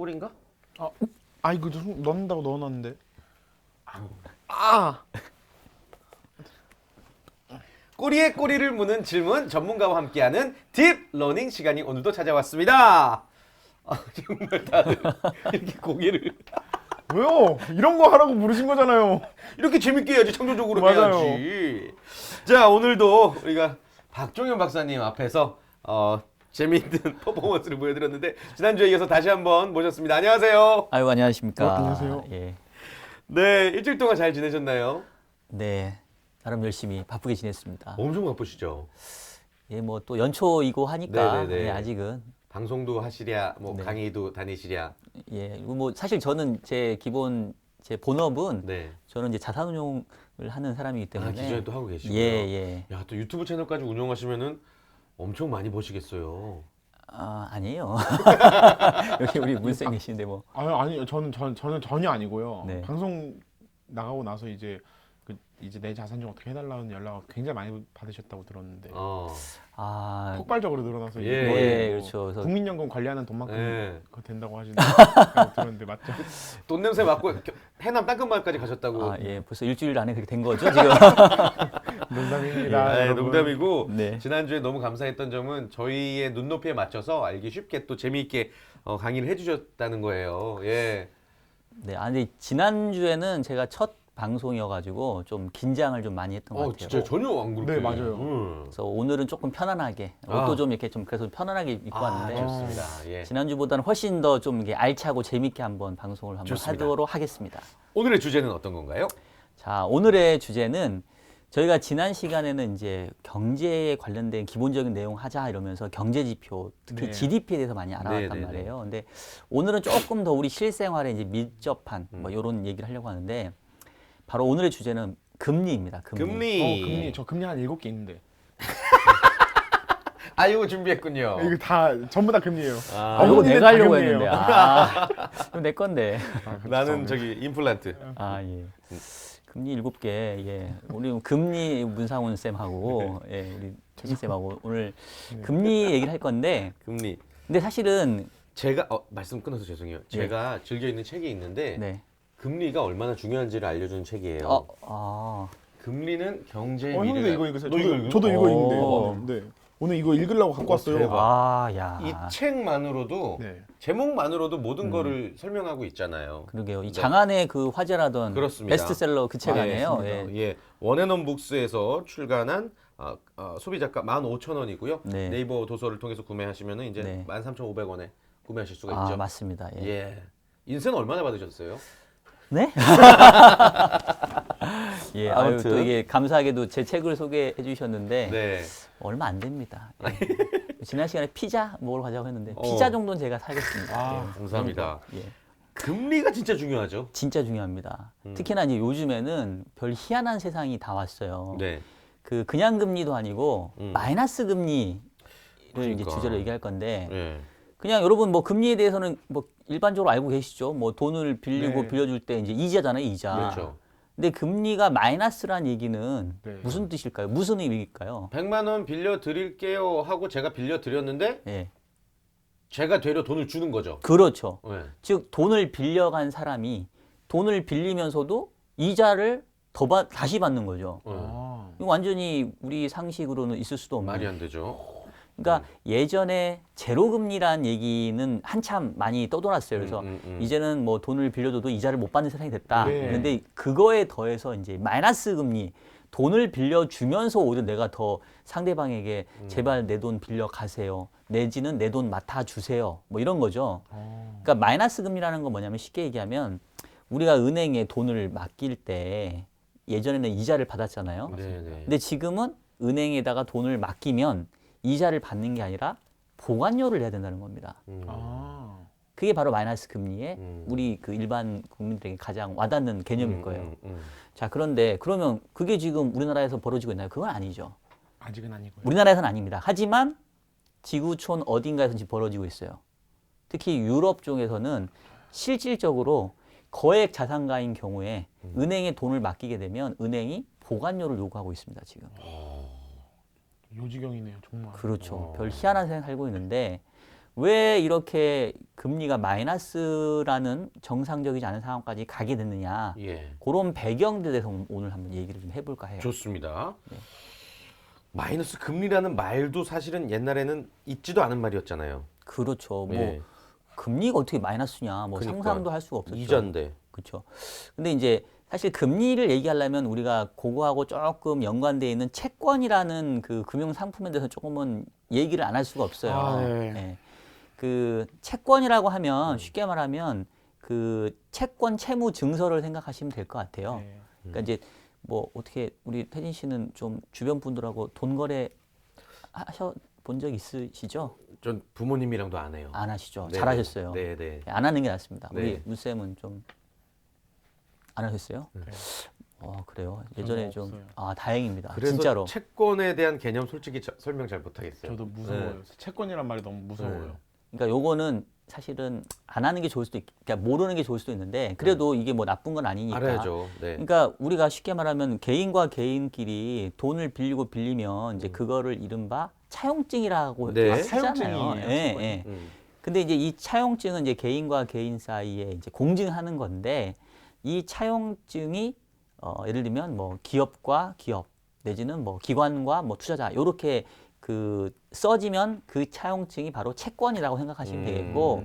꼴인가? 이거 좀 넣는다고 넣어놨는데. 꼬리에 꼬리를 무는 질문 전문가와 함께하는 딥 러닝 시간이 오늘도 찾아왔습니다. 정말 다들 이렇게 고개를 왜요? 이런 거 하라고 부르신 거잖아요. 이렇게 재밌게 해야지, 창조적으로 맞아요. 해야지. 자, 오늘도 우리가 박종현 박사님 앞에서 재미있는 퍼포먼스를 보여드렸는데 지난주에 이어서 다시 한번 모셨습니다. 안녕하세요. 아유, 안녕하십니까. 안녕하세요. 예. 네, 일주일 동안 잘 지내셨나요? 네. 나름 열심히 바쁘게 지냈습니다. 엄청 바쁘시죠? 예, 뭐 또 연초이고 하니까 네네네. 예, 아직은 방송도 하시랴, 뭐 네. 강의도 다니시랴. 예, 뭐 사실 저는 제 본업은 네. 저는 이제 자산운용을 하는 사람이기 때문에 기존에 또 하고 계시고요. 예. 야, 또 유튜브 채널까지 운영하시면은 엄청 많이 버시겠어요. 아니에요. 여기 우리 문쌤 계신데 뭐. 아니요. 저는 전혀 아니고요. 네. 방송 나가고 나서 이제 이제 내 자산 좀 어떻게 해달라는 연락을 굉장히 많이 받으셨다고 들었는데 폭발적으로 늘어나서 예, 이거에 예, 뭐 그렇죠. 그래서 국민연금 관리하는 돈만큼 예. 그거 된다고 하시는데 들었는데 맞죠? 돈 냄새 맡고 해남 땅끝마을까지 가셨다고. 예, 벌써 일주일 안에 그렇게 된 거죠, 지금. 농담입니다. 네, 여러분. 농담이고 네. 지난주에 너무 감사했던 점은 저희의 눈높이에 맞춰서 알기 쉽게 또 재미있게 강의를 해주셨다는 거예요. 예. 네, 근데 지난주에는 제가 첫 방송이어가지고 좀 긴장을 좀 많이 했던 것 같아요. 진짜 전혀 안 그렇게. 네, 맞아요. 그래서 오늘은 조금 편안하게 옷도 좀 이렇게 좀 그래서 편안하게 입고 왔는데 좋습니다. 예. 지난주보다는 훨씬 더 좀 이게 알차고 재밌게 한번 방송을 한번 좋습니다. 하도록 하겠습니다. 오늘의 주제는 어떤 건가요? 자, 오늘의 주제는 저희가 지난 시간에는 이제 경제에 관련된 기본적인 내용 하자 이러면서 경제 지표, 특히 네. GDP에 대해서 많이 알아봤단 네. 말이에요. 근데 오늘은 조금 더 우리 실생활에 이제 밀접한 뭐 이런 얘기를 하려고 하는데 바로 오늘의 주제는 금리입니다. 금리. 저 금리 한 7개 있는데. 이거 준비했군요. 이거 다 전부 다 금리예요. 이거 어머니는 내가 하려고 다 금리예요. 했는데 이거 내 건데. 나는 저기 임플란트. 예. 금리 7개. 예. 우리 금리 문상훈 쌤하고 예, 우리 최진 쌤하고 오늘 금리 얘기를 할 건데 금리. 근데 사실은 제가 말씀 끊어서 죄송해요. 제가 즐겨 읽는 책이 있는데 네. 금리가 얼마나 중요한지를 알려주는 책이에요. 아. 금리는 경제의 형도 미래가. 이거 읽으세요. 너 이거 읽어요? 저도 이거 오. 읽는데. 네. 오늘 이거 읽으려고 갖고 왔어요. 대박. 야. 이 책만으로도 네. 제목만으로도 모든 거를 설명하고 있잖아요. 그러게요. 이 네. 장안의 그 화제라던 그렇습니다. 베스트셀러 그 책 아니에요? 예. 예. 원앤원 북스에서 출간한 소비자가 15,000원이고요. 네. 네이버 도서를 통해서 구매하시면은 이제 네. 13,500원에 구매하실 수가 있죠. 맞습니다. 예. 예. 인쇄는 얼마나 받으셨어요? 네? 예, 아무튼. 또 이게 감사하게도 제 책을 소개해 주셨는데 네. 얼마 안 됩니다. 예. 지난 시간에 피자 먹으러 가자고 했는데 피자 정도는 제가 사겠습니다. 예. 감사합니다. 예. 금리가 진짜 중요하죠. 진짜 중요합니다. 특히나 이제 요즘에는 별 희한한 세상이 다 왔어요. 네. 그냥 금리도 아니고 마이너스 금리를 이제 그러니까. 주제로 얘기할 건데 예. 그냥 여러분 뭐 금리에 대해서는 뭐 일반적으로 알고 계시죠? 뭐 돈을 빌리고 네. 빌려줄 때 이제 이자잖아요, 이자. 그렇죠. 근데 금리가 마이너스란 얘기는 네. 무슨 뜻일까요? 무슨 의미일까요? 100만 원 빌려 드릴게요 하고 제가 빌려 드렸는데 예. 제가 되려 돈을 주는 거죠. 그렇죠. 네. 즉 돈을 빌려간 사람이 돈을 빌리면서도 이자를 다시 받는 거죠. 이거 완전히 우리 상식으로는 있을 수도 없는. 말이 안 되죠. 그러니까 예전에 제로금리란 얘기는 한참 많이 떠돌았어요. 그래서 이제는 뭐 돈을 빌려줘도 이자를 못 받는 세상이 됐다. 네. 그런데 그거에 더해서 이제 마이너스 금리, 돈을 빌려주면서 오히려 내가 더 상대방에게 제발 내 돈 빌려 가세요. 내지는 내 돈 맡아 주세요. 뭐 이런 거죠. 그러니까 마이너스 금리라는 건 뭐냐면 쉽게 얘기하면 우리가 은행에 돈을 맡길 때 예전에는 이자를 받았잖아요. 네. 근데 지금은 은행에다가 돈을 맡기면 이자를 받는 게 아니라 보관료를 내야 된다는 겁니다. 그게 바로 마이너스 금리의 우리 그 일반 국민들에게 가장 와닿는 개념일 거예요. 자, 그런데 그러면 그게 지금 우리나라에서 벌어지고 있나요? 그건 아니죠. 아직은 아니고요. 우리나라에서는 아닙니다. 하지만 지구촌 어딘가에서 지금 벌어지고 있어요. 특히 유럽 쪽에서는 실질적으로 거액 자산가인 경우에 은행에 돈을 맡기게 되면 은행이 보관료를 요구하고 있습니다, 지금. 요지경이네요, 정말. 그렇죠. 별 희한한 세상 살고 있는데 왜 이렇게 금리가 마이너스라는 정상적이지 않은 상황까지 가게 됐느냐. 예. 그런 배경들에 대해서 오늘 한번 얘기를 좀 해볼까 해요. 좋습니다. 네. 마이너스 금리라는 말도 사실은 옛날에는 있지도 않은 말이었잖아요. 그렇죠. 뭐 예. 금리가 어떻게 마이너스냐. 뭐 그러니까. 상상도 할 수가 없었죠. 이자인데. 그렇죠. 근데 이제 사실 금리를 얘기하려면 우리가 그거하고 조금 연관되어 있는 채권이라는 그 금융 상품에 대해서 조금은 얘기를 안 할 수가 없어요. 아, 네. 예. 그 채권이라고 하면 쉽게 말하면 그 채권 채무 증서를 생각하시면 될 것 같아요. 네. 그러니까 이제 뭐 어떻게 우리 태진 씨는 좀 주변 분들하고 돈 거래 하셔 본 적 있으시죠? 전 부모님이랑도 안 해요. 안 하시죠. 네. 잘하셨어요. 네, 네. 안 하는 게 낫습니다. 네. 우리 문쌤은 좀 안 하셨어요? 네. 그래요. 예전에 없어요. 좀 다행입니다. 그래서 진짜로. 채권에 대한 개념 솔직히 설명 잘 못하겠어요. 저도 무서워요. 네. 채권이란 말이 너무 무서워요. 그러니까 요거는 사실은 안 하는 게 좋을 수도 그러니까 모르는 게 좋을 수도 있는데 그래도 이게 뭐 나쁜 건 아니니까. 알아야죠. 네. 그러니까 우리가 쉽게 말하면 개인과 개인끼리 돈을 빌리면 이제 그거를 이른바 차용증이라고 네. 하잖아요. 차용증이에요, 예, 채권이. 예. 음. 근데 이제 이 차용증은 이제 개인과 개인 사이에 이제 공증하는 건데 이 차용증이 예를 들면 뭐 기업과 기업 내지는 뭐 기관과 뭐 투자자 요렇게 그 써지면 그 차용증이 바로 채권이라고 생각하시면 되겠고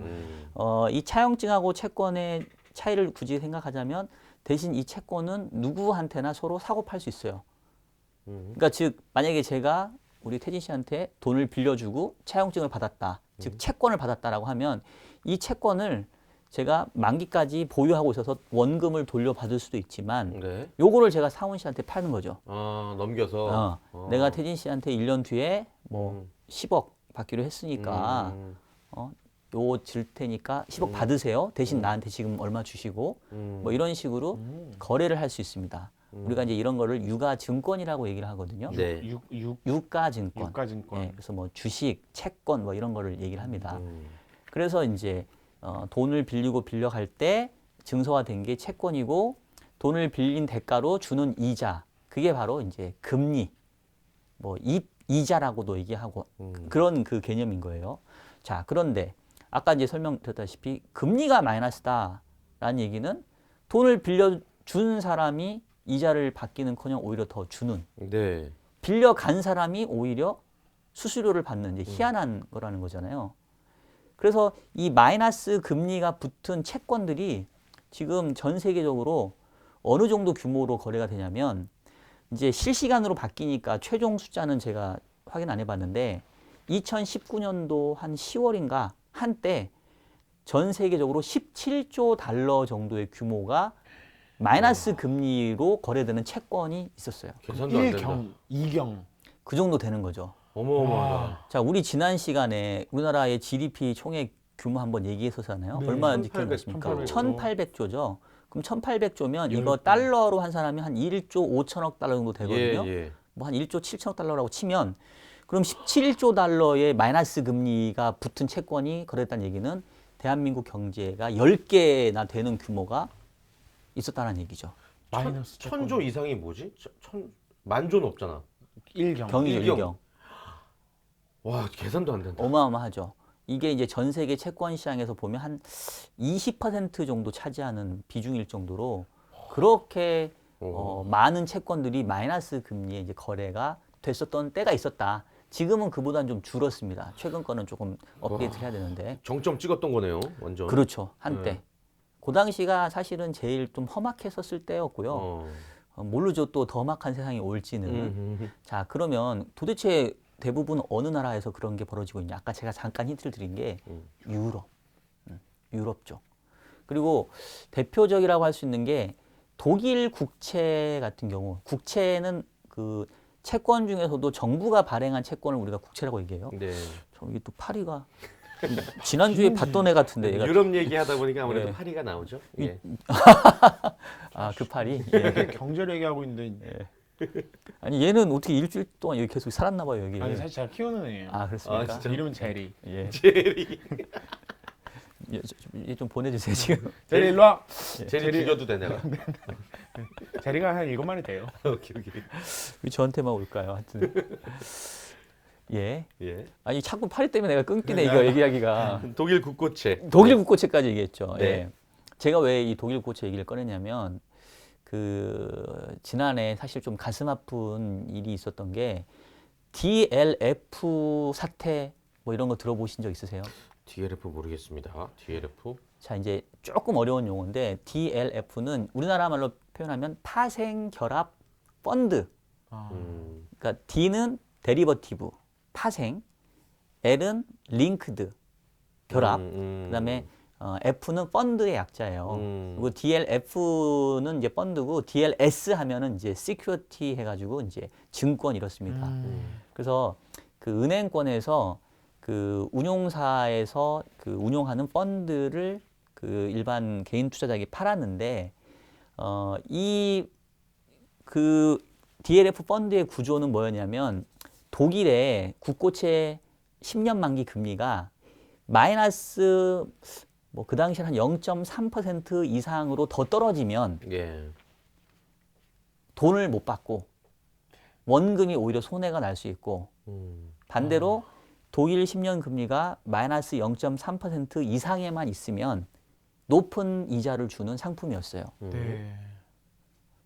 이 차용증하고 채권의 차이를 굳이 생각하자면 대신 이 채권은 누구한테나 서로 사고 팔 수 있어요. 그러니까 즉 만약에 제가 우리 태진 씨한테 돈을 빌려주고 차용증을 받았다. 즉 채권을 받았다라고 하면 이 채권을 제가 만기까지 보유하고 있어서 원금을 돌려받을 수도 있지만 네. 요거를 제가 상훈 씨한테 파는 거죠. 넘겨서. 내가 태진 씨한테 1년 뒤에 뭐 10억 받기로 했으니까 요 질 테니까 10억 받으세요. 대신 나한테 지금 얼마 주시고 뭐 이런 식으로 거래를 할 수 있습니다. 우리가 이제 이런 거를 유가증권이라고 얘기를 하거든요. 네. 유가증권. 유가증권. 예, 그래서 뭐 주식, 채권 뭐 이런 거를 얘기를 합니다. 그래서 이제 돈을 빌리고 빌려갈 때 증서화된 게 채권이고 돈을 빌린 대가로 주는 이자 그게 바로 이제 금리 뭐 이자라고도 얘기하고 그런 그 개념인 거예요. 자, 그런데 아까 이제 설명드렸다시피 금리가 마이너스다라는 얘기는 돈을 빌려준 사람이 이자를 받기는커녕 오히려 더 주는 네. 빌려간 사람이 오히려 수수료를 받는 이제 희한한 거라는 거잖아요. 그래서 이 마이너스 금리가 붙은 채권들이 지금 전 세계적으로 어느 정도 규모로 거래가 되냐면 이제 실시간으로 바뀌니까 최종 숫자는 제가 확인 안 해봤는데 2019년도 한 10월인가 한때 전 세계적으로 17조 달러 정도의 규모가 마이너스 금리로 거래되는 채권이 있었어요. 계산도 안 된다. 1경, 2경. 그 정도 되는 거죠. 어마어마하다. 자, 우리 지난 시간에 우리나라의 GDP 총액 규모 한번 얘기했었잖아요. 네, 얼마인지 1800, 기억나십니까? 1800. 1800조죠. 그럼 1800조면 이거 10배. 달러로 환산하면 한 1조 5천억 달러 정도 되거든요. 예. 뭐 한 1조 7천억 달러라고 치면 그럼 17조 달러의 마이너스 금리가 붙은 채권이 거래됐다는 얘기는 대한민국 경제가 10개나 되는 규모가 있었다는 얘기죠. 마이너스 천조 이상이 뭐지? 만조는 없잖아. 1경. 경이죠, 일경. 일경. 와, 계산도 안 된다. 어마어마하죠. 이게 이제 전 세계 채권 시장에서 보면 한 20% 정도 차지하는 비중일 정도로 그렇게 많은 채권들이 마이너스 금리에 이제 거래가 됐었던 때가 있었다. 지금은 그보다는 좀 줄었습니다. 최근 거는 조금 업데이트 해야 되는데. 정점 찍었던 거네요. 완전. 그렇죠. 한때. 네. 그 당시가 사실은 제일 좀 험악했었을 때였고요. 모르죠. 또 더 험악한 세상이 올지는. 자, 그러면 도대체 대부분 어느 나라에서 그런 게 벌어지고 있냐? 아까 제가 잠깐 힌트를 드린 게 유럽. 유럽 쪽. 그리고 대표적이라고 할 수 있는 게 독일 국채 같은 경우 국채는 그 채권 중에서도 정부가 발행한 채권을 우리가 국채라고 얘기해요. 네. 이게 또 파리가 지난주에 봤던 애 같은데 얘가 유럽 얘기하다 보니까 아무래도 예. 파리가 나오죠. 예. 그 파리. 예. 경제를 얘기하고 있는데 아니 얘는 어떻게 일주일 동안 여기 계속 살았나 봐요 여기. 아니 사실 제가 키우는 애예요. 아 그렇습니까? 진짜? 이름은 제리. 예. 제리. 좀 보내주세요 지금. 제리 일로 와. 제리 죽여도 돼 내가. 제리가 한 7마리 돼요. 오케이. 왜 저한테만 올까요? 하여튼. 예. 예. 아니 자꾸 파리 때문에 내가 끊기네 이거 얘기하기가. 독일 국고체. 독일 국고체까지 얘기했죠. 네. 예. 제가 왜 이 독일 국고체 얘기를 꺼냈냐면 지난해 사실 좀 가슴 아픈 일이 있었던 게 DLF 사태 뭐 이런 거 들어보신 적 있으세요? DLF 모르겠습니다. DLF. 자, 이제 조금 어려운 용어인데 DLF는 우리나라 말로 표현하면 파생 결합 펀드. 아, 그러니까 D는 데리버티브, 파생, L은 링크드, 결합. 그다음에 F는 펀드의 약자예요. 그리고 DLF는 이제 펀드고 DLS 하면은 이제 시큐리티 해가지고 이제 증권 이렇습니다. 그래서 그 은행권에서 그 운용사에서 그 운용하는 펀드를 그 일반 개인 투자자에게 팔았는데 이 그 DLF 펀드의 구조는 뭐였냐면 독일의 국고채 10년 만기 금리가 마이너스 뭐 그 당시에 한 0.3% 이상으로 더 떨어지면 예. 돈을 못 받고 원금이 오히려 손해가 날 수 있고 반대로 독일 10년 금리가 마이너스 0.3% 이상에만 있으면 높은 이자를 주는 상품이었어요. 네.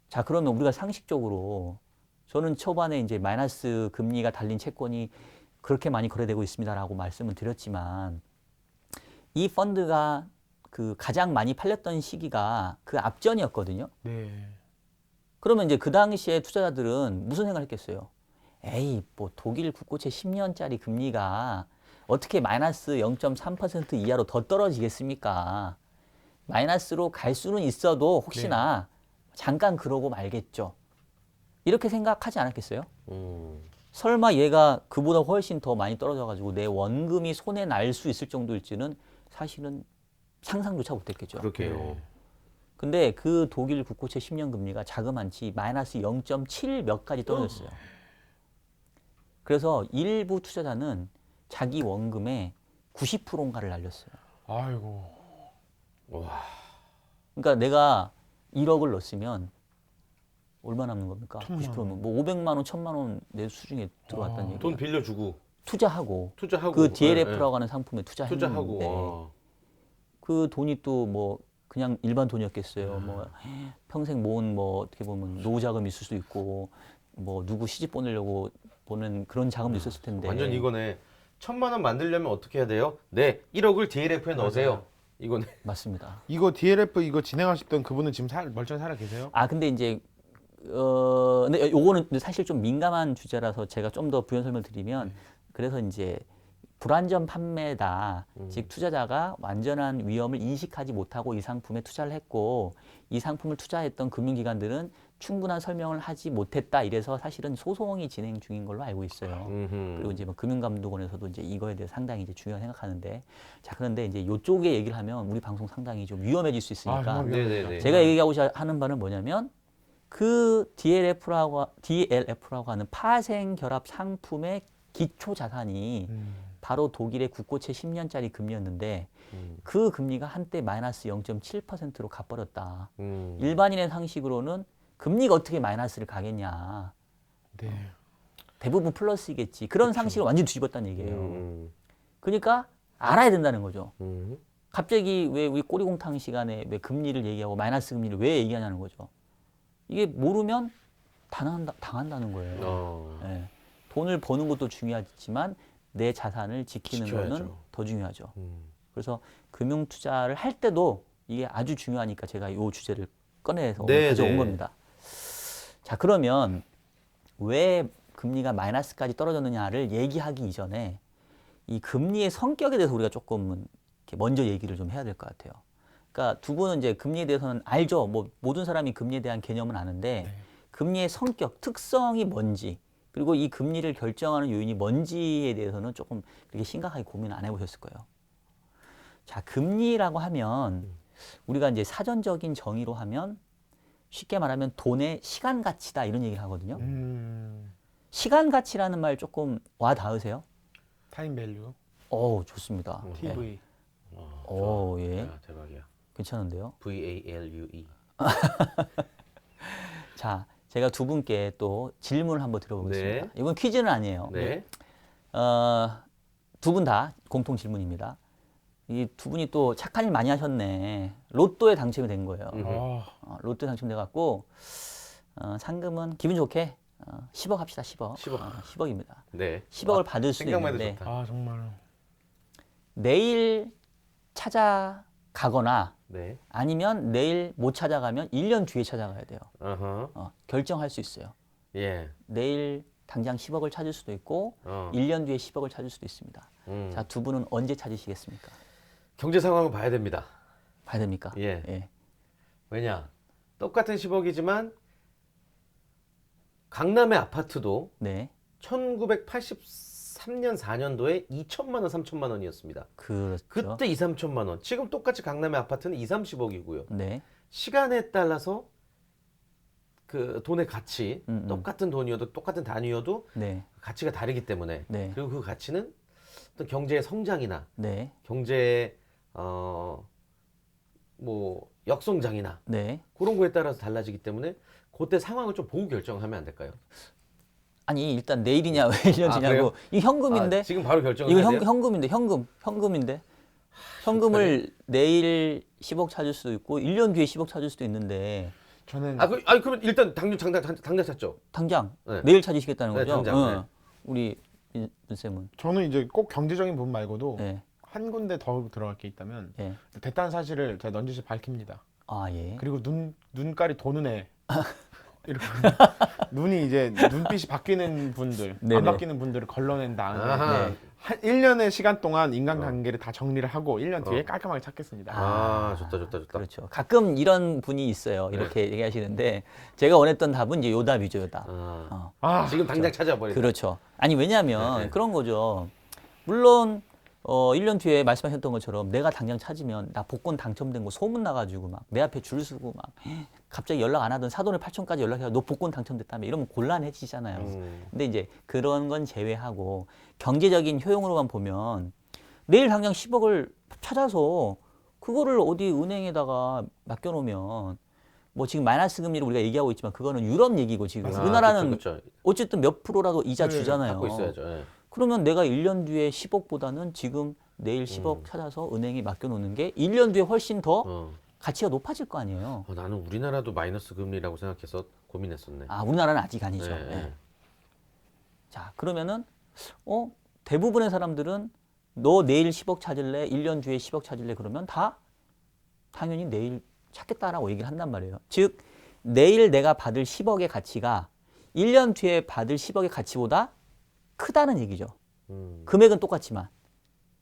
자, 그러면 우리가 상식적으로 저는 초반에 이제 마이너스 금리가 달린 채권이 그렇게 많이 거래되고 있습니다라고 말씀을 드렸지만 이 펀드가 그 가장 많이 팔렸던 시기가 그 앞전이었거든요. 네. 그러면 이제 그 당시에 투자자들은 무슨 생각을 했겠어요? 에이, 뭐 독일 국고채 10년짜리 금리가 어떻게 마이너스 0.3% 이하로 더 떨어지겠습니까? 마이너스로 갈 수는 있어도 혹시나 잠깐 그러고 말겠죠. 이렇게 생각하지 않았겠어요? 설마 얘가 그보다 훨씬 더 많이 떨어져가지고 내 원금이 손해 날 수 있을 정도일지는 사실은 상상조차 못했겠죠. 그렇게요. 근데 그 독일 국고채 10년 금리가 자그만치 마이너스 0.7 몇까지 떨어졌어요. 그래서 일부 투자자는 자기 원금의 90%인가를 날렸어요. 아이고. 와. 그러니까 내가 1억을 넣었으면 얼마 남는 겁니까? 1,000만 90%면 뭐 500만 원, 1,000만 원 내 수중에 들어왔다는 얘기예요. 돈 빌려주고 투자하고 투자하고 그 DLF라고 하는 상품에 투자했는데 투자하고. 그 돈이 또 뭐 그냥 일반 돈이었겠어요. 뭐 평생 모은 뭐 어떻게 보면 노후 자금이 있을 수도 있고 뭐 누구 시집 보내려고 보는 그런 자금도 있었을 텐데. 완전 이거네. 1,000만 원 만들려면 어떻게 해야 돼요? 네, 1억을 DLF에 넣으세요. 이거네. 맞습니다. 이거 DLF 이거 진행하셨던 그분은 지금 멀쩡히 살아 계세요? 아 근데 이제 근데 요거는 사실 좀 민감한 주제라서 제가 좀 더 부연 설명 드리면 그래서 이제 불안전 판매다. 즉 투자자가 완전한 위험을 인식하지 못하고 이 상품에 투자를 했고 이 상품을 투자했던 금융기관들은 충분한 설명을 하지 못했다. 이래서 사실은 소송이 진행 중인 걸로 알고 있어요. 그리고 이제 뭐 금융감독원에서도 이제 이거에 대해 상당히 이제 중요하게 생각하는데 자 그런데 이제 이쪽에 얘기를 하면 우리 방송 상당히 좀 위험해질 수 있으니까 네네네. 제가 얘기하고자 하는 바는 뭐냐면 그 DLF라고 하는 파생 결합 상품의 기초 자산이 바로 독일의 국고채 10년짜리 금리였는데 그 금리가 한때 마이너스 0.7%로 가버렸다. 일반인의 상식으로는 금리가 어떻게 마이너스를 가겠냐. 네. 대부분 플러스이겠지. 그런 상식을 완전히 뒤집었다는 얘기예요. 그러니까 알아야 된다는 거죠. 갑자기 왜 우리 꼬리곰탕 시간에 왜 금리를 얘기하고 마이너스 금리를 왜 얘기하냐는 거죠. 이게 모르면 당한다는 거예요. 네. 돈을 버는 것도 중요하지만 내 자산을 지키는 거는 더 중요하죠. 그래서 금융 투자를 할 때도 이게 아주 중요하니까 제가 이 주제를 꺼내서 가져온 겁니다. 자, 그러면 왜 금리가 마이너스까지 떨어졌느냐를 얘기하기 이전에 이 금리의 성격에 대해서 우리가 조금 이렇게 먼저 얘기를 좀 해야 될 것 같아요. 그러니까 두 분은 이제 금리에 대해서는 알죠. 뭐 모든 사람이 금리에 대한 개념은 아는데 금리의 성격, 특성이 뭔지 그리고 이 금리를 결정하는 요인이 뭔지에 대해서는 조금 그렇게 심각하게 고민 안 해보셨을 거예요. 자, 금리라고 하면 우리가 이제 사전적인 정의로 하면 쉽게 말하면 돈의 시간 가치다 이런 얘기를 하거든요. 시간 가치라는 말 조금 와 닿으세요? 타임 밸류. 오, 좋습니다. TV. 오, 예. 야, 대박이야. 괜찮은데요? VALUE. 자, 제가 두 분께 또 질문을 한번 드려보겠습니다. 네. 이건 퀴즈는 아니에요. 네. 두 분 다 공통 질문입니다. 이 두 분이 또 착한 일 많이 하셨네. 로또에 당첨이 된 거예요. 로또에 당첨돼 갖고 상금은 기분 좋게 10억 합시다. 10억. 10억입니다. 네. 10억을 받을 수도 생각만 해도 있는데 좋다. 정말. 내일 찾아가거나 네. 아니면 내일 못 찾아가면 1년 뒤에 찾아가야 돼요. 어허. 결정할 수 있어요. 예. 내일 당장 10억을 찾을 수도 있고 1년 뒤에 10억을 찾을 수도 있습니다. 자, 두 분은 언제 찾으시겠습니까? 경제 상황을 봐야 됩니다. 봐야 됩니까? 예. 왜냐? 똑같은 10억이지만 강남의 아파트도 네. 1983년 4년도에 2천만 원, 3천만 원이었습니다. 그렇죠. 그때 2, 3천만 원. 지금 똑같이 강남의 아파트는 2, 30억이고요. 네. 시간에 따라서 그 돈의 가치, 똑같은 돈이어도 똑같은 단위여도 네. 가치가 다르기 때문에 네. 그리고 그 가치는 어떤 경제의 성장이나 네. 경제의 뭐 역성장이나 네. 그런 거에 따라서 달라지기 때문에 그때 상황을 좀 보고 결정하면 안 될까요? 아니, 일단 내일이냐 왜 1년 뒤냐고. 그래요? 이거 현금인데. 지금 바로 결정을 이거 해야 돼요? 현금인데. 현금인데. 현금을 내일 10억 찾을 수도 있고 1년 뒤에 10억 찾을 수도 있는데 저는 그러면 일단 당장 찾죠. 당장 네. 내일 찾으시겠다는 네, 거죠? 당장, 네. 우리 윤쌤은 저는 이제 꼭 경제적인 부분 말고도 네. 한 군데 더 들어갈 게 있다면 네. 됐다는 사실을 제가 넌지시 밝힙니다. 아, 예. 그리고 눈깔이 도는 애 이렇게 눈이 이제 눈빛이 바뀌는 분들 네네. 안 바뀌는 분들을 걸러낸 다음에 아하. 네. 한 1년의 시간 동안 인간관계를 다 정리를 하고 1년 뒤에 깔끔하게 찾겠습니다. 좋다. 그렇죠. 가끔 이런 분이 있어요. 이렇게 얘기하시는데 제가 원했던 답은 이제 요답이죠, 요답. 지금 당장 찾아버리자. 그렇죠. 아니 왜냐하면 그런 거죠. 물론 1년 뒤에 말씀하셨던 것처럼 내가 당장 찾으면 나 복권 당첨된 거 소문 나가지고 막 내 앞에 줄 서고 막 갑자기 연락 안 하던 사돈의 8천까지 연락해서 너 복권 당첨됐다며 이러면 곤란해지잖아요. 근데 이제 그런 건 제외하고 경제적인 효용으로만 보면 내일 당장 10억을 찾아서 그거를 어디 은행에다가 맡겨놓으면 뭐 지금 마이너스 금리를 우리가 얘기하고 있지만 그거는 유럽 얘기고 지금 우리나라는 그쵸. 어쨌든 몇 프로라도 이자 네, 주잖아요. 갖고 있어야죠. 예. 그러면 내가 1년 뒤에 10억보다는 지금 내일 10억 찾아서 은행에 맡겨놓는 게 1년 뒤에 훨씬 더 가치가 높아질 거 아니에요. 나는 우리나라도 마이너스 금리라고 생각해서 고민했었네. 아, 우리나라는 아직 아니죠. 네. 예. 자, 그러면은 대부분의 사람들은 너 내일 10억 찾을래? 1년 뒤에 10억 찾을래? 그러면 다 당연히 내일 찾겠다라고 얘기를 한단 말이에요. 즉 내일 내가 받을 10억의 가치가 1년 뒤에 받을 10억의 가치보다 크다는 얘기죠. 금액은 똑같지만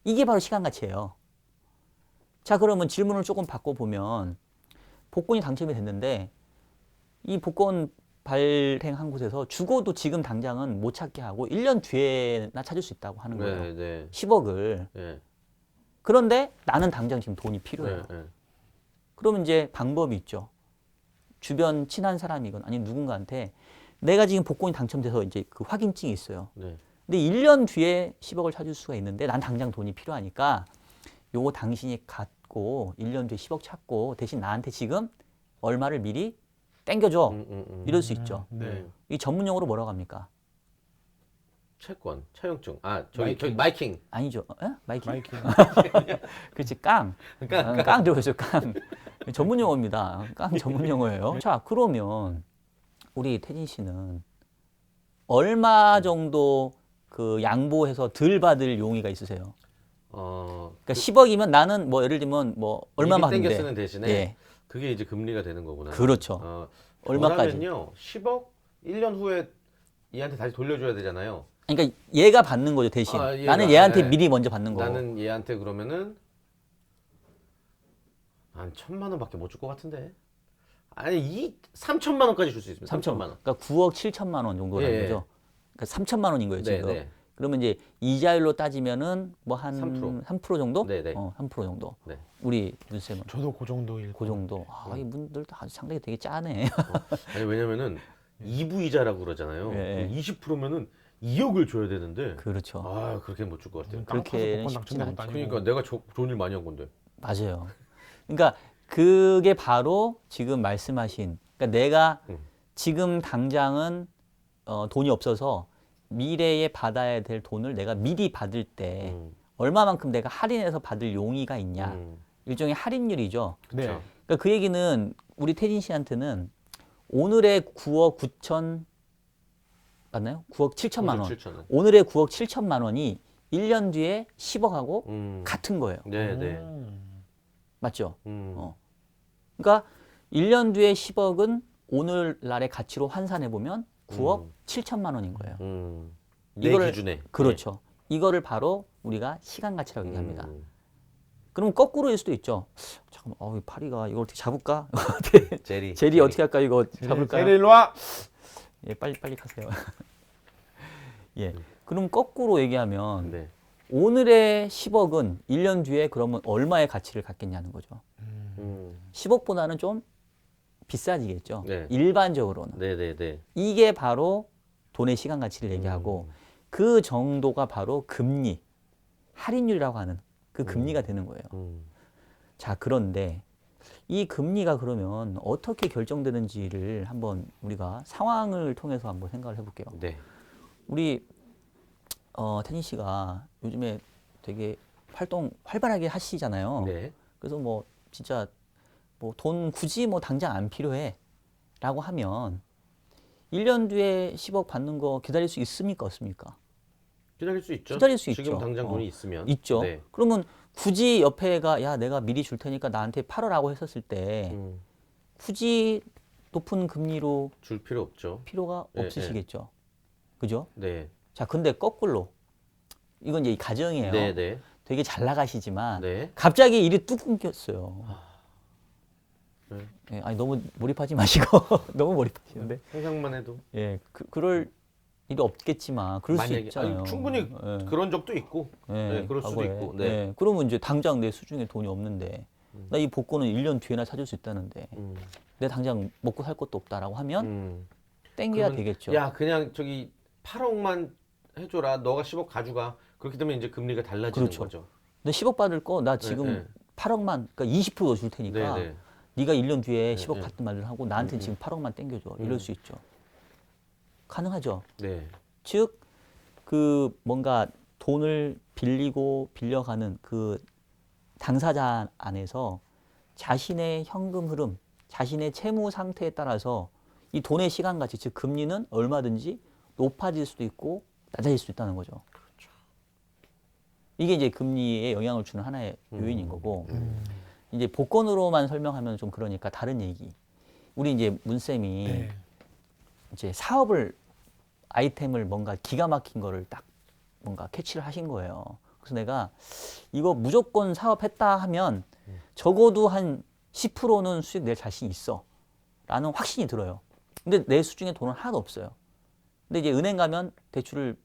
이게 바로 시간 가치예요. 자, 그러면 질문을 조금 바꿔보면 복권이 당첨이 됐는데 이 복권 발행한 곳에서 죽어도 지금 당장은 못 찾게 하고 1년 뒤에나 찾을 수 있다고 하는 거예요. 네. 10억을. 네. 그런데 나는 당장 지금 돈이 필요해요. 네. 그러면 이제 방법이 있죠. 주변 친한 사람이건 아니면 누군가한테 내가 지금 복권이 당첨돼서 이제 그 확인증이 있어요. 네. 근데 1년 뒤에 10억을 찾을 수가 있는데 난 당장 돈이 필요하니까 요거 당신이 갖고 1년 뒤에 10억 찾고 대신 나한테 지금 얼마를 미리 땡겨줘. 이럴 수 있죠. 네. 이 전문 용어로 뭐라고 합니까? 채권, 차용증. 저기 마이킹. 아니죠. 마이킹? 마이킹. 그렇지, 깡. 깡 들어있어요, 깡. 전문 용어입니다. 깡 전문 용어예요. 자, 그러면 우리 태진 씨는 얼마 정도 그 양보해서 덜 받을 용의가 있으세요? 그러니까 10억이면 나는 뭐 예를 들면 뭐 얼마만 땡겨 하는데. 쓰는 대신에 예. 그게 이제 금리가 되는 거구나. 그렇죠. 얼마까지? 그러면요 10억 1년 후에 얘한테 다시 돌려줘야 되잖아요. 그러니까 얘가 받는 거죠, 대신. 얘가, 나는 얘한테 네. 미리 먼저 받는 거고. 나는 얘한테 그러면은 한 1,000만 원밖에 못 줄 것 같은데. 아니 3천만 원까지 줄 수 있습니다. 3천만 원. 그러니까 9억 7천만 원 정도라는 예. 거죠. 그러니까 3천만 원인 거예요, 지금. 네. 그러면 이제 이자율로 따지면은 뭐 한 3%. 3% 정도? 네. 3% 정도. 네. 우리 윤쌤은 저도 그 정도일 그 정도. 이분들 아주 상당히 되게 짜네. 아니 왜냐면은 2부 이자라고 그러잖아요. 예. 20%면은 2억을 줘야 되는데. 그렇죠. 그렇게 못 줄 것 같아요. 그렇게 복권 쉽진 당첨된 것도 아니고. 그러니까 내가 좋은 일 많이 한 건데. 맞아요. 그러니까 그게 바로 지금 말씀하신, 그러니까 내가 지금 당장은 돈이 없어서 미래에 받아야 될 돈을 내가 미리 받을 때 얼마만큼 내가 할인해서 받을 용의가 있냐. 일종의 할인율이죠. 네. 그러니까 그 얘기는 우리 태진 씨한테는 오늘의 9억 9천 맞나요? 9억 7천만 원. 7천원. 오늘의 9억 7천만 원이 1년 뒤에 10억하고 같은 거예요. 네, 네. 맞죠? 그러니까 1년 뒤에 10억은 오늘날의 가치로 환산해 보면 9억 7천만 원인 거예요. 내 기준에. 그렇죠. 이거를 바로 우리가 시간 가치라고 얘기합니다. 그럼 거꾸로일 수도 있죠. 잠깐만, 이 파리가 이걸 어떻게 잡을까? 제리 어떻게 할까? 이거 잡을까요? 제리 일로 와. 예, 빨리 가세요. 예. 그럼 거꾸로 얘기하면 네. 오늘의 10억은 1년 뒤에 그러면 얼마의 가치를 갖겠냐는 거죠. 10억보다는 좀 비싸지겠죠. 네. 일반적으로는. 네네네. 이게 바로 돈의 시간 가치를 얘기하고 그 정도가 바로 금리, 할인율이라고 하는 그 금리가 되는 거예요. 자, 그런데 이 금리가 그러면 어떻게 결정되는지를 한번 우리가 상황을 통해서 한번 생각을 해볼게요. 네. 우리 태진 씨가 요즘에 되게 활동 활발하게 하시잖아요. 네. 그래서 뭐 진짜 뭐 돈 굳이 뭐 당장 안 필요해라고 하면 1년 뒤에 10억 받는 거 기다릴 수 있습니까, 없습니까? 기다릴 수 있죠. 기다릴 수 지금 있죠. 당장 돈이 있으면. 있죠. 네. 그러면 굳이 옆에가 야 내가 미리 줄 테니까 나한테 팔아라고 했었을 때 굳이 높은 금리로 줄 필요 없죠. 필요가 네, 없으시겠죠. 그죠? 네. 자, 근데 거꾸로 이건 이제 이 가정이에요. 네, 네. 되게 잘 나가시지만 네. 갑자기 일이 뚝 끊겼어요. 네. 예, 아니 너무 몰입하지 마시고 너무 몰입하시는데. 상상만 해도 예, 그럴 일이 없겠지만 그럴 수 있잖아요. 충분히 예. 그런 적도 있고. 네, 그럴 수도 과거에. 있고. 네. 예, 그러면 이제 당장 내 수중에 돈이 없는데 나 이 복권은 1년 뒤에나 찾을 수 있다는데 내가 당장 먹고 살 것도 없다라고 하면 땡겨야 그러면, 되겠죠. 야, 그냥 저기 8억만 해줘라. 너가 10억 가져가. 그렇게 되면 이제 금리가 달라지는 그렇죠. 거죠. 근데 10억 받을 거 나 지금 네. 8억만 그러니까 20% 줄 테니까 네, 네. 네가 1년 뒤에 네, 10억 네. 받든 말든 하고 나한테 지금 8억만 땡겨줘. 이럴 수 있죠. 가능하죠. 네. 즉, 그 뭔가 돈을 빌리고 빌려가는 그 당사자 안에서 자신의 현금 흐름, 자신의 채무 상태에 따라서 이 돈의 시간 가치, 즉 금리는 얼마든지 높아질 수도 있고 낮아질 수도 있다는 거죠. 그렇죠. 이게 이제 금리에 영향을 주는 하나의 요인인 거고, 이제 복권으로만 설명하면 좀 그러니까 다른 얘기. 우리 이제 문쌤이 네. 이제 사업을 아이템을 뭔가 기가 막힌 거를 딱 뭔가 캐치를 하신 거예요. 그래서 내가 이거 무조건 사업했다 하면 적어도 한 10%는 수익 낼 자신 있어 라는 확신이 들어요. 근데 내 수중에 돈은 하나도 없어요. 근데 이제 은행 가면 대출을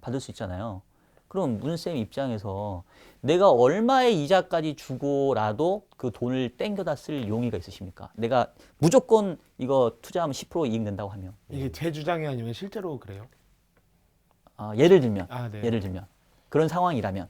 받을 수 있잖아요. 그럼 문쌤 입장에서 내가 얼마의 이자까지 주고라도 그 돈을 땡겨다 쓸 용의가 있으십니까? 내가 무조건 이거 투자하면 10% 이익 낸다고 하면. 이게 제 주장이 아니면 실제로 그래요? 예를 들면, 네. 예를 들면 그런 상황이라면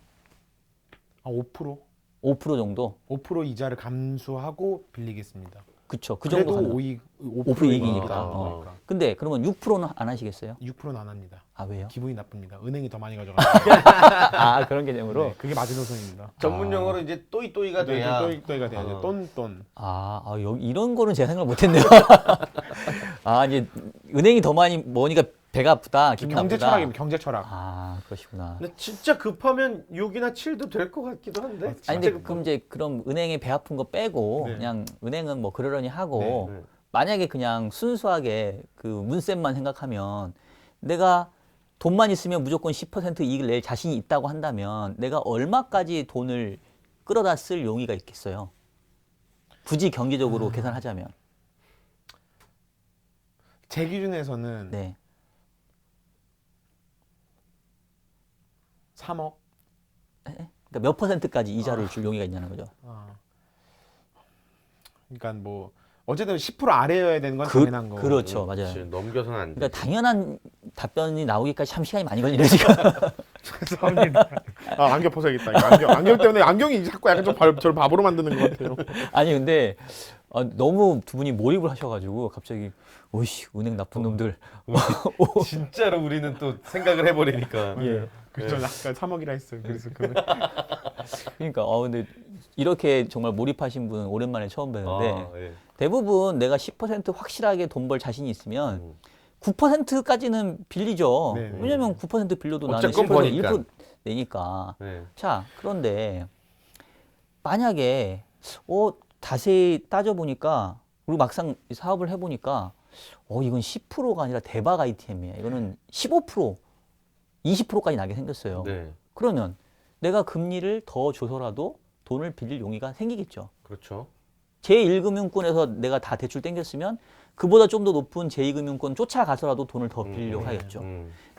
5%? 5% 정도? 5% 이자를 감수하고 빌리겠습니다. 그쵸. 그 정도 그래도 가능. 5% 이익이니까. 근데 그러면 6%는 안 하시겠어요? 6%는 안 합니다. 아, 왜요? 기분이 나쁩니다. 은행이 더 많이 가져가니까. 그런 개념으로? 네, 그게 마지노선입니다. 전문 용어로 이제 또이또이가 돼야. 또이가 돼야죠. 똔똔. 여기 이런 거는 제가 생각을 못 했네요. 이제 은행이 더 많이 모으니까 배가 아프다, 기분 경제 나쁘다. 철학입니다. 경제 철학. 그러시구나. 근데 진짜 급하면 6이나 7도 될 것 같기도 한데. 아니 근데 그럼 이제 그럼 은행에 배 아픈 거 빼고 네. 그냥 은행은 뭐 그러려니 하고 네. 만약에 그냥 순수하게 그 문쌤만 생각하면 내가 돈만 있으면 무조건 10% 이익을 낼 자신이 있다고 한다면 내가 얼마까지 돈을 끌어다 쓸 용의가 있겠어요? 굳이 경제적으로 계산하자면. 제 기준에서는 네. 3억. 그러니까 몇 퍼센트까지 이자를 줄 용의가 있냐는 거죠. 그러니까 뭐 어쨌든 10% 아래여야 되는 건 당연한 거고. 그렇죠, 맞아요. 그렇지, 넘겨서는 안 돼. 그러니까 당연한 답변이 나오기까지 참 시간이 많이 걸리네요 지금. 죄송합니다. 안경 벗어야겠다. 안경 때문에 안경이 자꾸 약간 좀 저를 바보로 만드는 것 같아요. 아니 근데 너무 두 분이 몰입을 하셔가지고 갑자기 오이씨 은행 나쁜 놈들. 진짜로 우리는 또 생각을 해버리니까. 예. 그래서 아까 3억이라 했어요. 그래서 그러니까 근데 이렇게 정말 몰입하신 분은 오랜만에 처음 뵀는데 예. 대부분 내가 10% 확실하게 돈 벌 자신이 있으면 9%까지는 빌리죠. 네, 네. 왜냐면 9% 빌려도 나는 어쨌건 10% 버니까. 1% 내니까. 네. 자, 그런데 만약에 자세히 따져보니까 그리고 막상 사업을 해보니까 이건 10%가 아니라 대박 아이템이에요. 이거는 15%, 20%까지 나게 생겼어요. 네. 그러면 내가 금리를 더 줘서라도 돈을 빌릴 용의가 생기겠죠. 그렇죠. 제1금융권에서 내가 다 대출 땡겼으면 그보다 좀 더 높은 제2금융권 쫓아가서라도 돈을 더 빌리려고 하겠죠.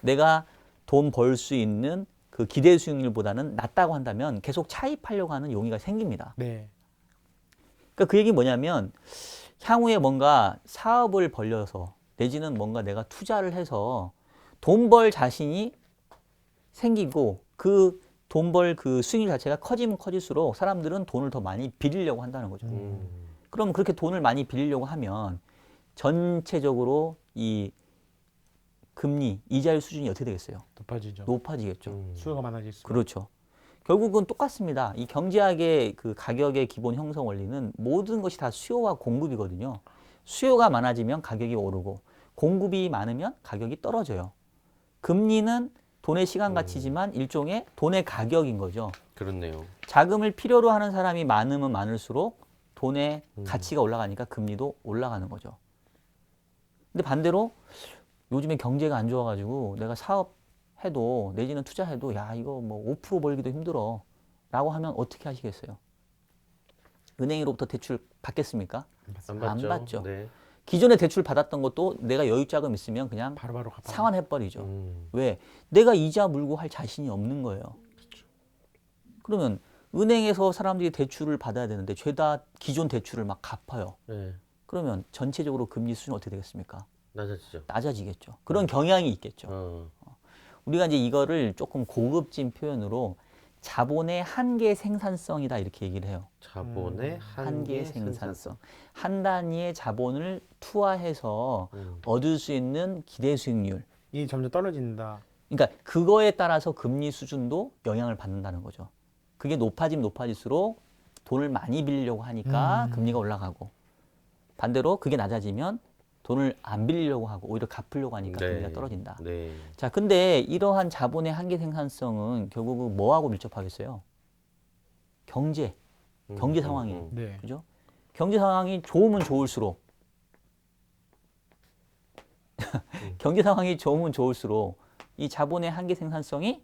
내가 돈 벌 수 있는 그 기대 수익률보다는 낮다고 한다면 계속 차입하려고 하는 용의가 생깁니다. 네. 그러니까 그 얘기 뭐냐면 향후에 뭔가 사업을 벌려서 내지는 뭔가 내가 투자를 해서 돈 벌 자신이 생기고 그 돈 벌 그 수익률 자체가 커지면 커질수록 사람들은 돈을 더 많이 빌리려고 한다는 거죠. 그럼 그렇게 돈을 많이 빌리려고 하면 전체적으로 이 금리, 이자율 수준이 어떻게 되겠어요? 높아지죠. 높아지겠죠. 수요가 많아질수록. 그렇죠. 결국은 똑같습니다. 이 경제학의 그 가격의 기본 형성 원리는 모든 것이 다 수요와 공급이거든요. 수요가 많아지면 가격이 오르고 공급이 많으면 가격이 떨어져요. 금리는 돈의 시간 가치지만 일종의 돈의 가격인 거죠. 그렇네요. 자금을 필요로 하는 사람이 많으면 많을수록 돈의 가치가 올라가니까 금리도 올라가는 거죠. 근데 반대로 요즘에 경제가 안 좋아가지고 내가 사업해도 내지는 투자해도 야 이거 뭐 5% 벌기도 힘들어 라고 하면 어떻게 하시겠어요? 은행으로부터 대출 받겠습니까? 안 받죠. 네. 기존에 대출 받았던 것도 내가 여유자금 있으면 그냥 바로바로 갚아. 상환해버리죠. 왜? 내가 이자 물고 할 자신이 없는 거예요. 그러면 은행에서 사람들이 대출을 받아야 되는데 죄다 기존 대출을 막 갚아요. 네. 그러면 전체적으로 금리 수준은 어떻게 되겠습니까? 낮아지죠. 낮아지겠죠. 그런 경향이 있겠죠. 우리가 이제 이거를 조금 고급진 표현으로 자본의 한계 생산성이다 이렇게 얘기를 해요. 자본의 한계 생산성. 한 단위의 자본을 투하해서 얻을 수 있는 기대 수익률. 이 점점 떨어진다. 그러니까 그거에 따라서 금리 수준도 영향을 받는다는 거죠. 그게 높아지면 높아질수록 돈을 많이 빌리려고 하니까 금리가 올라가고 반대로 그게 낮아지면 돈을 안 빌리려고 하고 오히려 갚으려고 하니까 금리가 떨어진다. 네. 자, 근데 이러한 자본의 한계 생산성은 결국은 뭐하고 밀접하겠어요? 경제 상황이. 네. 그죠? 경제 상황이 좋으면 좋을수록 경제 상황이 좋으면 좋을수록 이 자본의 한계 생산성이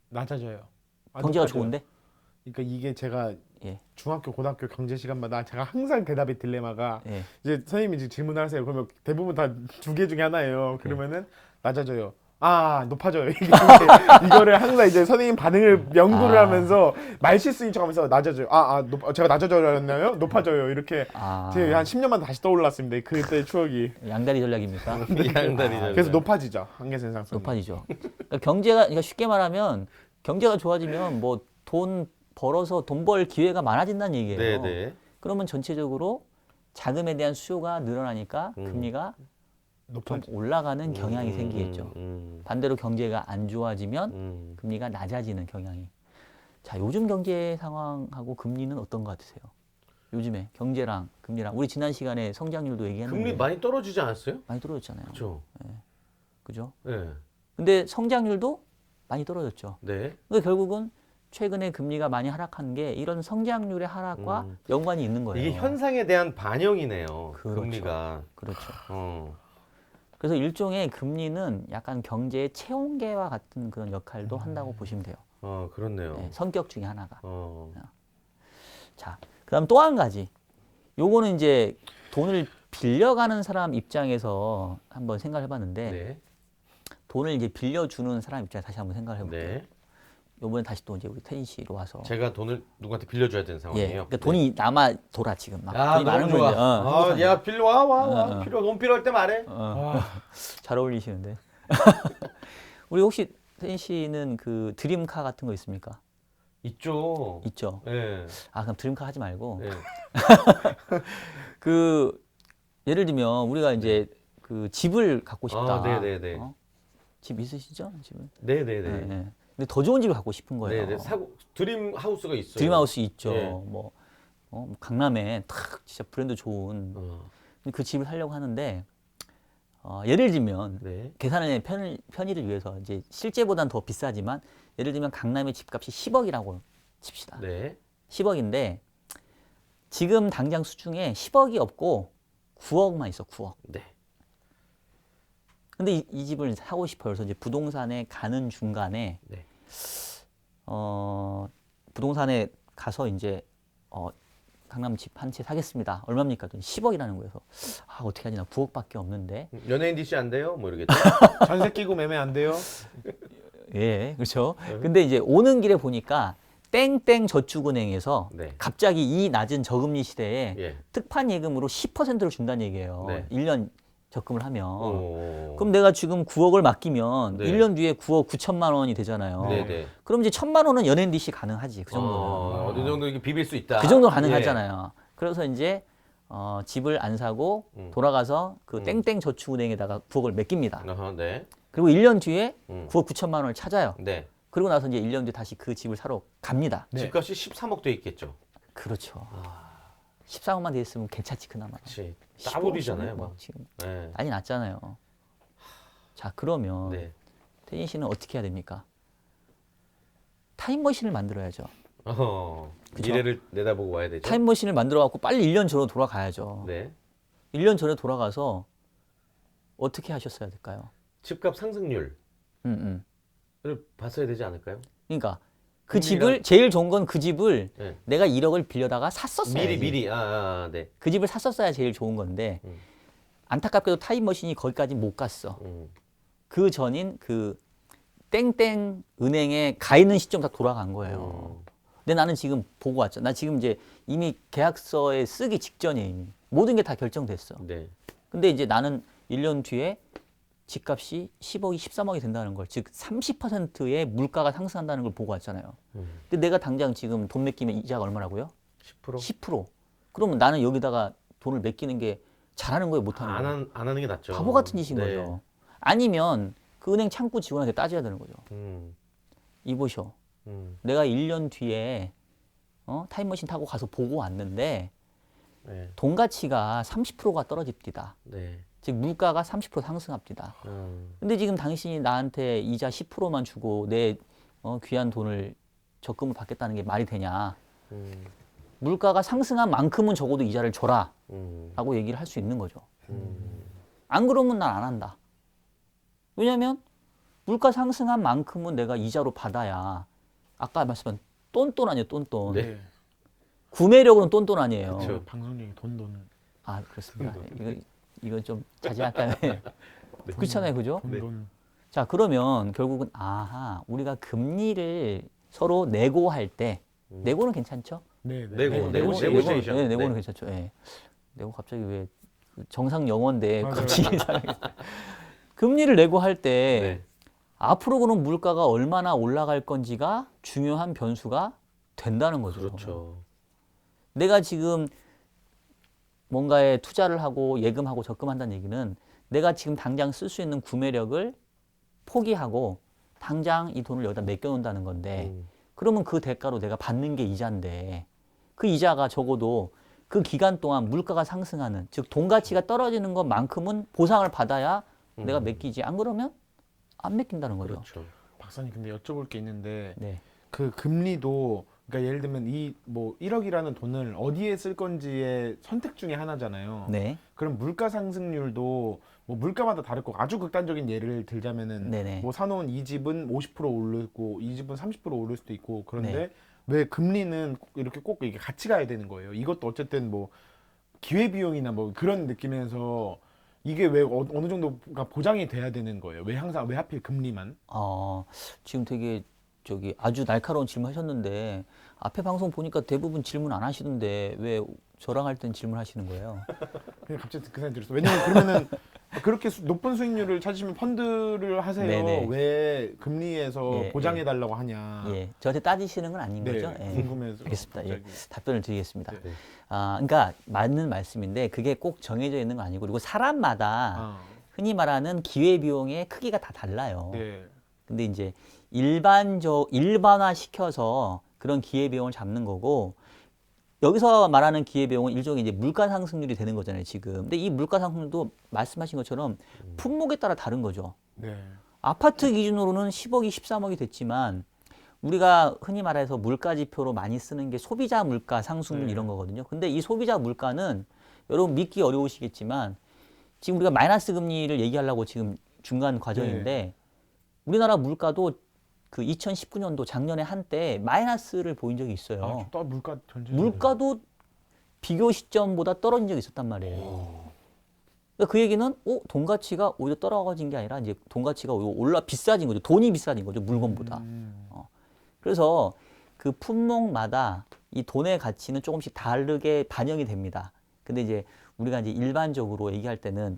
낮아져요. 경제가 높아져요. 좋은데? 그러니까 이게 제가 예. 중학교, 고등학교 경제 시간마다 제가 항상 대답의 딜레마가 예. 이제 선생님이 이제 질문을 하세요. 그러면 대부분 다 두 개 중에 하나예요. 그러면은 낮아져요. 아 높아져요. 이거를 항상 이제 선생님 반응을 연구를 하면서 말실수인 척하면서 낮아져요. 제가 낮아져였나요? 높아져요. 이렇게 제가 한 10년만 다시 떠올랐습니다. 그때 추억이. 양다리 전략입니까? 양다리죠. 그래서 높아지죠. 한계 생산성. 높아지죠. 그러니까 그러니까 쉽게 말하면 경제가 좋아지면 뭐 돈 벌어서 돈 벌 기회가 많아진다는 얘기예요. 네네. 그러면 전체적으로 자금에 대한 수요가 늘어나니까 금리가 좀 올라가는 경향이 생기겠죠. 반대로 경제가 안 좋아지면 금리가 낮아지는 경향이. 자, 요즘 경제 상황하고 금리는 어떤 것 같으세요? 요즘에 경제랑 금리랑 우리 지난 시간에 성장률도 얘기했는데 금리 많이 떨어지지 않았어요? 많이 떨어졌잖아요. 그렇죠. 그죠? 네. 근데 성장률도 많이 떨어졌죠. 네. 그러니까 결국은 최근에 금리가 많이 하락한 게 이런 성장률의 하락과 연관이 있는 거예요. 이게 현상에 대한 반영이네요. 그렇죠. 금리가. 그렇죠. 어. 그래서 일종의 금리는 약간 경제의 체온계와 같은 그런 역할도 한다고 보시면 돼요. 그렇네요. 네, 성격 중에 하나가. 어. 자, 그다음 또 한 가지. 요거는 이제 돈을 빌려가는 사람 입장에서 한번 생각을 해봤는데 네. 돈을 이제 빌려주는 사람 입장에서 다시 한번 생각을 해볼게요. 네. 요번에 다시 또 이제 우리 태진 씨로 와서. 제가 돈을 누구한테 빌려줘야 되는 상황이에요. 그러니까 돈이 남아 돌아 지금 막. 야, 돈이 너무 많은 좋아. 거죠. 야, 빌려 와. 돈 필요할 때 말해. 잘 어울리시는데. 우리 혹시 태진 씨는 그 드림카 같은 거 있습니까? 있죠. 있죠. 예. 아 그럼 드림카 하지 말고 예. 그 예를 들면 우리가 이제 그 집을 갖고 싶다. 네네네. 집 있으시죠? 집은? 네네네. 네. 근데 더 좋은 집을 갖고 싶은 거예요. 네네. 드림 하우스가 있어요. 드림하우스 있죠. 예. 뭐, 뭐 강남에 탁 진짜 브랜드 좋은 근데 그 집을 사려고 하는데 예를 들면 네. 계산의 편의를 위해서 이제 실제보단 더 비싸지만 예를 들면 강남의 집값이 10억이라고 칩시다. 네. 10억인데 지금 당장 수중에 10억이 없고 9억만 있어. 9억. 네. 근데 이 집을 사고 싶어요. 그래서 이제 부동산에 가는 중간에 네. 부동산에 가서 이제 강남 집 한 채 사겠습니다. 얼마입니까? 10억이라는 거예요. 그래서 어떻게 하지? 나 9억밖에 없는데. 연예인 DC 안 돼요? 뭐 이러겠죠. 전세 끼고 매매 안 돼요? 예, 그렇죠. 근데 이제 오는 길에 보니까 땡땡 저축은행에서 네. 갑자기 이 낮은 저금리 시대에 예. 특판 예금으로 10%를 준다는 얘기예요. 네. 1년 적금을 하면. 오. 그럼 내가 지금 9억을 맡기면 네. 1년 뒤에 9억 9천만 원이 되잖아요. 네네. 그럼 이제 1천만 원은 연예인 DC 가능하지. 그 정도는. 어느 정도 이렇게 비빌 수 있다. 그 정도 가능하잖아요. 그래서 이제 집을 안 사고 돌아가서 그 땡땡 저축은행에다가 9억을 맡깁니다. 네. 그리고 1년 뒤에 음. 9억 9천만 원을 찾아요. 네. 그리고 나서 이제 1년 뒤에 다시 그 집을 사러 갑니다. 네. 집값이 13억 돼 있겠죠. 그렇죠. 14억만 돼 있으면 괜찮지 그나마. 그렇지. 15억 따블이잖아요, 뭐 막. 지금 네. 난리 났잖아요. 자 그러면 네. 태진 씨는 어떻게 해야 됩니까? 타임머신을 만들어야죠. 그쵸? 미래를 내다보고 와야 되죠. 타임머신을 만들어 갖고 빨리 1년 전으로 돌아가야죠. 네. 1년 전에 돌아가서 어떻게 하셨어야 될까요? 집값 상승률을 음. 봤어야 되지 않을까요? 그러니까 그 금리랑- 집을 제일 좋은 건 그 집을 네. 내가 1억을 빌려다가 샀었어야지. 미리. 네. 그 집을 샀었어야 제일 좋은 건데 음. 안타깝게도 타임머신이 거기까지 못 갔어. 음. 그 전인 그 땡땡 은행에 가 있는 시점 다 돌아간 거예요. 근데 나는 지금 보고 왔죠. 나 지금 이제 이미 계약서에 쓰기 직전이에요. 이미. 모든 게 다 결정됐어. 네. 근데 이제 나는 1년 뒤에 집값이 10억이 13억이 된다는 걸, 즉 30%의 물가가 상승한다는 걸 보고 왔잖아요. 근데 내가 당장 지금 돈 맡기면 이자가 얼마라고요? 10%? 10%. 그러면 나는 여기다가 돈을 맡기는 게 잘하는 거예요, 못하는 거예요? 안 하는 게 낫죠. 바보 같은 짓인 네. 거죠. 아니면 그 은행 창구 직원한테 따져야 되는 거죠. 이보쇼. 내가 1년 뒤에 타임머신 타고 가서 보고 왔는데 네. 돈 가치가 30%가 떨어집니다. 네. 즉 물가가 30% 상승합니다. 근데 지금 당신이 나한테 이자 10%만 주고 내 귀한 돈을 적금을 받겠다는 게 말이 되냐? 물가가 상승한 만큼은 적어도 이자를 줘라 라고 얘기를 할 수 있는 거죠. 안 그러면 난 안 한다. 왜냐하면 물가 상승한 만큼은 내가 이자로 받아야 아까 말씀한 똔똔 아니에요, 똔똔. 네. 구매력으로는 똔똔 아니에요. 그쵸. 방송 중에 돈. 아 그렇습니다. 이거 좀 자제할까요? 그렇잖아요, 그죠? 돈. 자 그러면 결국은 우리가 금리를 서로 내고할 때 내고는 괜찮죠? 네. 네고시에이션. 네, 내고는 네. 괜찮죠. 예. 내고 갑자기 왜 정상 영어인데 맞아요. 갑자기 금리를 내고 할 때 네. 앞으로 그럼 물가가 얼마나 올라갈 건지가 중요한 변수가 된다는 거죠. 그렇죠. 내가 지금 뭔가에 투자를 하고 예금하고 적금한다는 얘기는 내가 지금 당장 쓸 수 있는 구매력을 포기하고 당장 이 돈을 여기다 맡겨놓는다는 건데 그러면 그 대가로 내가 받는 게 이자인데 그 이자가 적어도 그 기간 동안 물가가 상승하는 즉 돈 가치가 떨어지는 것만큼은 보상을 받아야 내가 맡기지 안 그러면 안 맡긴다는 거죠. 그렇죠. 박사님 근데 여쭤볼 게 있는데 네. 그 금리도 그러니까 예를 들면 이 뭐 1억이라는 돈을 어디에 쓸 건지의 선택 중에 하나잖아요. 네. 그럼 물가 상승률도 뭐 물가마다 다를 거고 아주 극단적인 예를 들자면은 네네. 뭐 사놓은 이 집은 50% 오르고 이 집은 30% 오를 수도 있고 그런데 네. 왜 금리는 이렇게 꼭 이게 같이 가야 되는 거예요. 이것도 어쨌든 뭐 기회 비용이나 뭐 그런 느낌에서 이게 왜 어느 정도가 보장이 돼야 되는 거예요. 왜 하필 금리만? 지금 되게 아주 날카로운 질문 하셨는데 앞에 방송 보니까 대부분 질문 안 하시던데 왜 저랑 할 땐 질문 하시는 거예요? 그냥 갑자기 그 생각이 들었어. 왜냐면 그러면은 그렇게 높은 수익률을 찾으시면 펀드를 하세요. 네네. 왜 금리에서 예, 보장해 달라고 하냐. 예, 저한테 따지시는 건 아닌 네, 거죠? 예. 궁금해서. 알겠습니다. 예, 갑자기. 답변을 드리겠습니다. 네. 그러니까 맞는 말씀인데 그게 꼭 정해져 있는 건 아니고 그리고 사람마다 아, 흔히 말하는 기회 비용의 크기가 다 달라요. 네. 근데 이제 일반화 시켜서 그런 기회 비용을 잡는 거고 여기서 말하는 기회 비용은 일종의 이제 물가 상승률이 되는 거잖아요, 지금. 근데 이 물가 상승률도 말씀하신 것처럼 품목에 따라 다른 거죠. 네. 아파트 기준으로는 10억이 13억이 됐지만 우리가 흔히 말해서 물가 지표로 많이 쓰는 게 소비자 물가 상승률 네. 이런 거거든요. 근데 이 소비자 물가는 여러분 믿기 어려우시겠지만 지금 우리가 마이너스 금리를 얘기하려고 지금 중간 과정인데 우리나라 물가도 그 2019년도 작년에 한때 마이너스를 보인 적이 있어요. 또 물가 전체. 물가도 비교 시점보다 떨어진 적이 있었단 말이에요. 그러니까 그 얘기는 돈 가치가 오히려 떨어진 게 아니라 이제 돈 가치가 오히려 비싸진 거죠. 돈이 비싸진 거죠, 물건보다. 그래서 그 품목마다 이 돈의 가치는 조금씩 다르게 반영이 됩니다. 근데 이제 우리가 이제 일반적으로 얘기할 때는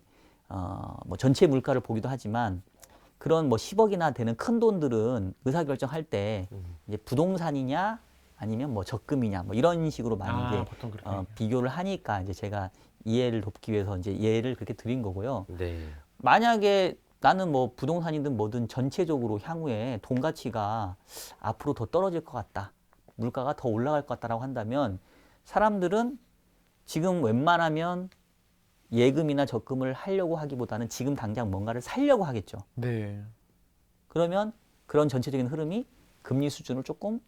뭐 전체 물가를 보기도 하지만 그런 뭐 10억이나 되는 큰 돈들은 의사결정할 때 이제 부동산이냐 아니면 뭐 적금이냐 뭐 이런 식으로 많이 이제 보통 그렇게 얘기해요. 비교를 하니까 이제 제가 이해를 돕기 위해서 이제 예를 그렇게 드린 거고요. 네. 만약에 나는 뭐 부동산이든 뭐든 전체적으로 향후에 돈 가치가 앞으로 더 떨어질 것 같다. 물가가 더 올라갈 것 같다라고 한다면 사람들은 지금 웬만하면 예금이나 적금을 하려고 하기보다는 지금 당장 뭔가를 살려고 하겠죠. 네. 그러면 그런 전체적인 흐름이 금리 수준을 조금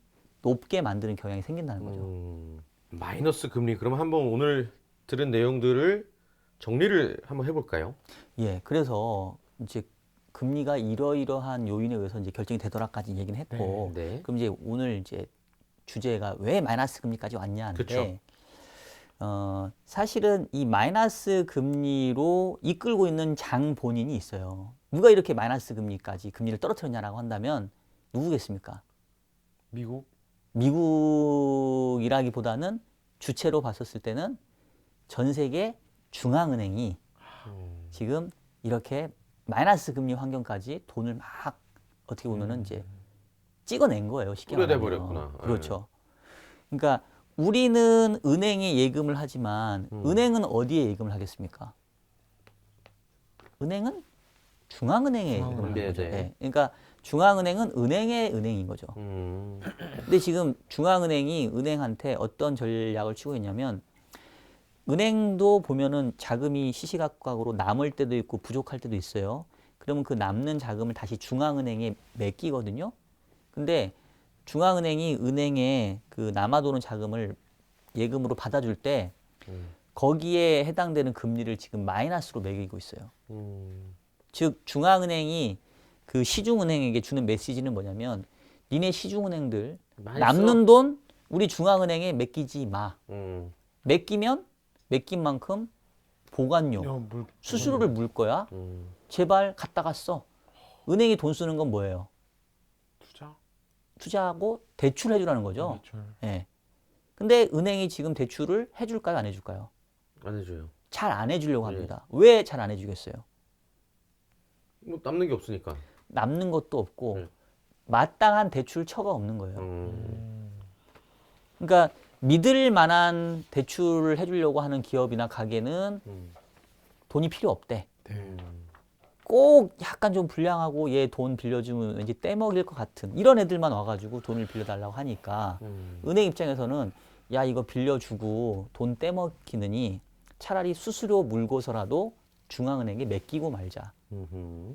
높게 만드는 경향이 생긴다는 거죠. 마이너스 금리. 그럼 한번 오늘 들은 내용들을 정리를 한번 해볼까요? 예, 그래서 이제 금리가 이러이러한 요인에 의해서 이제 결정이 되더라까지 얘기는 했고, 네. 그럼 이제 오늘 이제 주제가 왜 마이너스 금리까지 왔냐인데, 그쵸. 사실은 이 마이너스 금리로 이끌고 있는 장 본인이 있어요. 누가 이렇게 마이너스 금리까지 금리를 떨어뜨렸냐라고 한다면 누구겠습니까? 미국. 미국이라기보다는 주체로 봤었을 때는 전 세계 중앙은행이 지금 이렇게 마이너스 금리 환경까지 돈을 막 어떻게 보면은 이제 찍어낸 거예요. 쉽게 뿌려대 말하면. 버렸구나. 그렇죠. 그러니까 우리는 은행에 예금을 하지만 은행은 어디에 예금을 하겠습니까? 은행은 중앙은행에 예금을 하는 네, 거죠. 네. 네. 그러니까 중앙은행은 은행의 은행인 거죠. 근데 지금 중앙은행이 은행한테 어떤 전략을 취고 있냐면 은행도 보면은 자금이 시시각각으로 남을 때도 있고 부족할 때도 있어요. 그러면 그 남는 자금을 다시 중앙은행에 맡기거든요. 근데 중앙은행이 은행에 그 남아도는 자금을 예금으로 받아줄 때 거기에 해당되는 금리를 지금 마이너스로 매기고 있어요. 즉 중앙은행이 그 시중은행에게 주는 메시지는 뭐냐면 니네 시중은행들 많이 남는 돈 우리 중앙은행에 맡기지 마. 맡기면 맡긴 만큼 보관료, 수수료를 물 거야. 제발 갖다가 써. 은행이 돈 쓰는 건 뭐예요? 투자. 투자하고 대출해 주라는 거죠. 대출. 예. 근데 은행이 지금 대출을 해 줄까요, 안 해 줄까요? 안 해줘요. 잘 안 해 주려고 합니다. 왜 잘 안 해 주겠어요? 뭐 남는 게 없으니까. 남는 것도 없고 네. 마땅한 대출 처가 없는 거예요. 그러니까 믿을 만한 대출을 해 주려고 하는 기업이나 가게는 돈이 필요 없대. 네. 꼭 약간 좀 불량하고 얘 돈 빌려주면 왠지 떼먹일 것 같은 이런 애들만 와가지고 돈을 빌려달라고 하니까 은행 입장에서는 야 이거 빌려주고 돈 떼먹기느니 차라리 수수료 물고서라도 중앙은행에 맡기고 말자.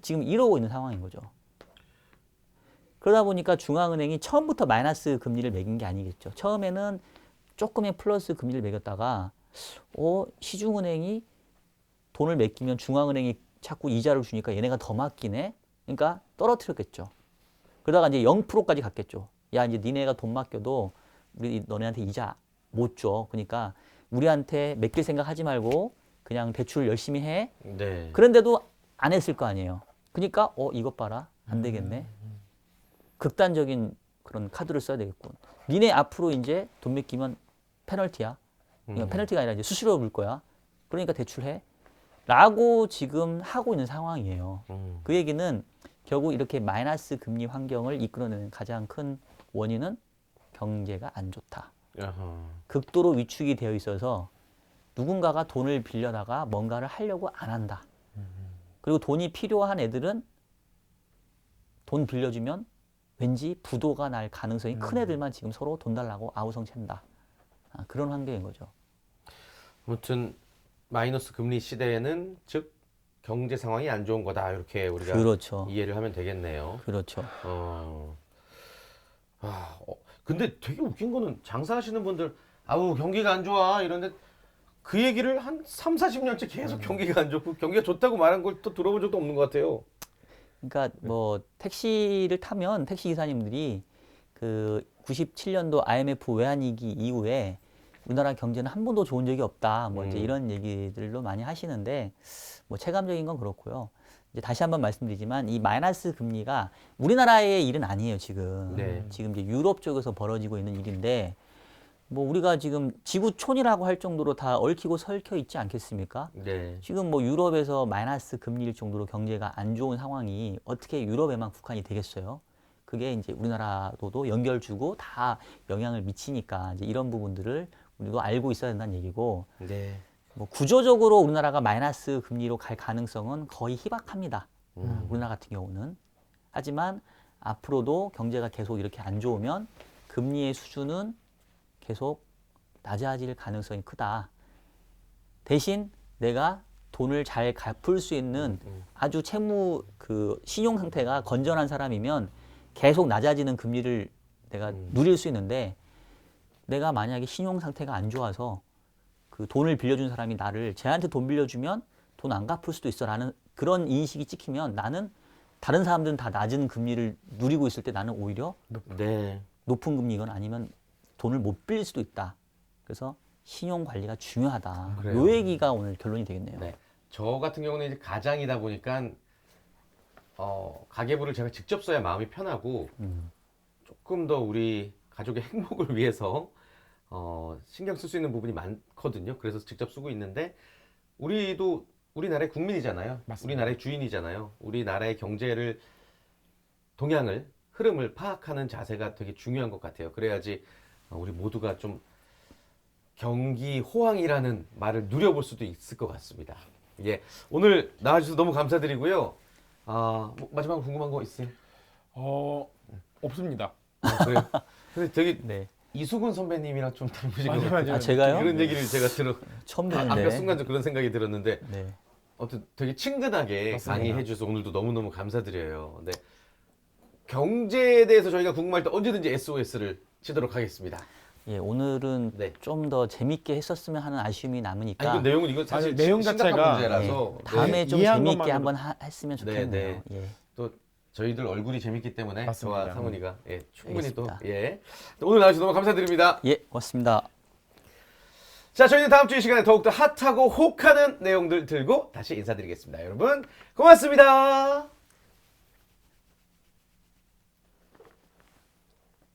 지금 이러고 있는 상황인 거죠. 그러다 보니까 중앙은행이 처음부터 마이너스 금리를 매긴 게 아니겠죠. 처음에는 조금의 플러스 금리를 매겼다가 시중은행이 돈을 맡기면 중앙은행이 자꾸 이자를 주니까 얘네가 더 맡기네. 그러니까 떨어뜨렸겠죠. 그러다가 이제 0%까지 갔겠죠. 야 이제 니네가 돈 맡겨도 우리 너네한테 이자 못 줘. 그러니까 우리한테 맡길 생각 하지 말고 그냥 대출 열심히 해. 네. 그런데도 안 했을 거 아니에요. 그러니까 이것 봐라. 안 되겠네. 극단적인 그런 카드를 써야 되겠군. 니네 앞으로 이제 돈 맡기면 페널티야. 그러니까 페널티가 아니라 이제 수수료 물 거야. 그러니까 대출해. 라고 지금 하고 있는 상황이에요. 음. 그 얘기는 결국 이렇게 마이너스 금리 환경을 이끌어내는 가장 큰 원인은 경제가 안 좋다. 아하. 극도로 위축이 되어 있어서 누군가가 돈을 빌려다가 뭔가를 하려고 안 한다. 그리고 돈이 필요한 애들은 돈 빌려주면 왠지 부도가 날 가능성이 큰 애들만 지금 서로 돈 달라고 아우성챈다. 그런 환경인 거죠. 아무튼 마이너스 금리 시대에는 즉 경제 상황이 안 좋은 거다 이렇게 우리가 그렇죠. 이해를 하면 되겠네요. 그렇죠. 근데 되게 웃긴 거는 장사하시는 분들 아우 경기가 안 좋아 이런데 그 얘기를 한 3, 40년째 계속 경기가 안 좋고 경기가 좋다고 말한 걸 또 들어본 적도 없는 것 같아요. 그러니까 뭐 택시를 타면 택시 기사님들이 그 97년도 IMF 외환위기 이후에 우리나라 경제는 한 번도 좋은 적이 없다. 뭐 이제 이런 얘기들로 많이 하시는데 뭐 체감적인 건 그렇고요. 이제 다시 한번 말씀드리지만 이 마이너스 금리가 우리나라의 일은 아니에요, 지금. 네. 지금 이제 유럽 쪽에서 벌어지고 있는 일인데 뭐 우리가 지금 지구촌이라고 할 정도로 다 얽히고 설켜 있지 않겠습니까? 네. 지금 뭐 유럽에서 마이너스 금리일 정도로 경제가 안 좋은 상황이 어떻게 유럽에만 국한이 되겠어요? 그게 이제 우리나라로도 연결 주고 다 영향을 미치니까 이제 이런 부분들을 우리도 알고 있어야 된다는 얘기고 네. 뭐 구조적으로 우리나라가 마이너스 금리로 갈 가능성은 거의 희박합니다. 우리나라 같은 경우는. 하지만 앞으로도 경제가 계속 이렇게 안 좋으면 금리의 수준은 계속 낮아질 가능성이 크다. 대신 내가 돈을 잘 갚을 수 있는 아주 채무 그 신용 상태가 건전한 사람이면 계속 낮아지는 금리를 내가 누릴 수 있는데 내가 만약에 신용 상태가 안 좋아서 그 돈을 빌려준 사람이 나를 쟤한테 돈 빌려주면 돈 안 갚을 수도 있어라는 그런 인식이 찍히면 나는 다른 사람들은 다 낮은 금리를 누리고 있을 때 나는 오히려 네. 높은 금리건 아니면 돈을 못 빌릴 수도 있다. 그래서 신용 관리가 중요하다. 그래요. 요 얘기가 오늘 결론이 되겠네요. 네. 저 같은 경우는 이제 가장이다 보니까 가계부를 제가 직접 써야 마음이 편하고 조금 더 우리 가족의 행복을 위해서 신경 쓸 수 있는 부분이 많거든요. 그래서 직접 쓰고 있는데 우리도 우리나라의 국민이잖아요. 맞습니다. 우리나라의 주인이잖아요. 우리나라의 경제를 동향을 흐름을 파악하는 자세가 되게 중요한 것 같아요. 그래야지 우리 모두가 좀 경기 호황이라는 말을 누려볼 수도 있을 것 같습니다. 예, 오늘 나와주셔서 너무 감사드리고요. 뭐 마지막으로 궁금한 거 있어요? 없습니다. 그래요. 근데 되게 네. 이수근 선배님이랑 좀 닮으신 것 맞아요, 같아요. 맞아요. 아, 제가요? 그런 얘기를 제가 처음 아까 듣는데. 순간 좀 그런 생각이 들었는데 네. 아무튼 되게 친근하게 맞습니다. 강의해 주셔서 오늘도 너무너무 감사드려요. 네. 경제에 대해서 저희가 궁금할 때 언제든지 SOS를 치도록 하겠습니다. 예, 오늘은 네. 좀 더 재밌게 했었으면 하는 아쉬움이 남으니까 아니, 그 내용은 이거 사실 아니, 내용 심각한 자체가, 문제라서 다음에 네. 좀 이해한 재미있게 것만으로- 한번 했으면 좋겠네요. 네, 예. 또 저희들 얼굴이 재밌기 때문에 맞습니다. 저와 상훈이가 충분히 알겠습니다. 또 오늘 나와주셔서 너무 감사드립니다. 예, 고맙습니다. 자, 저희는 다음 주 이 시간에 더욱더 핫하고 혹하는 내용들 들고 다시 인사드리겠습니다. 여러분 고맙습니다.